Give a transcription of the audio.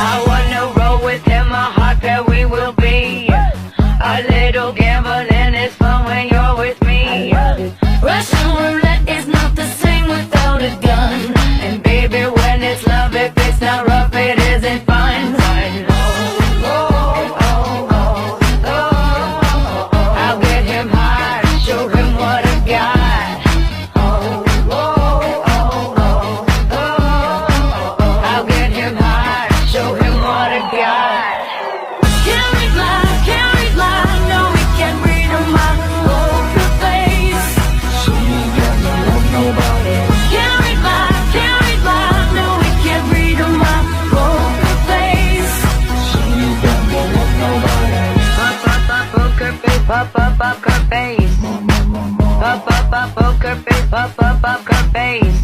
I wanna roll with him, a hot pair we will be. A little gambling is fun when you're with me. Russian roulette is not the same without a gun. And baby, when it's love, if it's not rough, it isn't fun. I'll get him high, show him what I got. I'll get him high, show him what I got. Can't read my, no, we can't read my poker face. So you got no love, nobody. Can't read my, no, we can't read my poker face. So you got no love, nobody. Poker face, poker face. Poker face.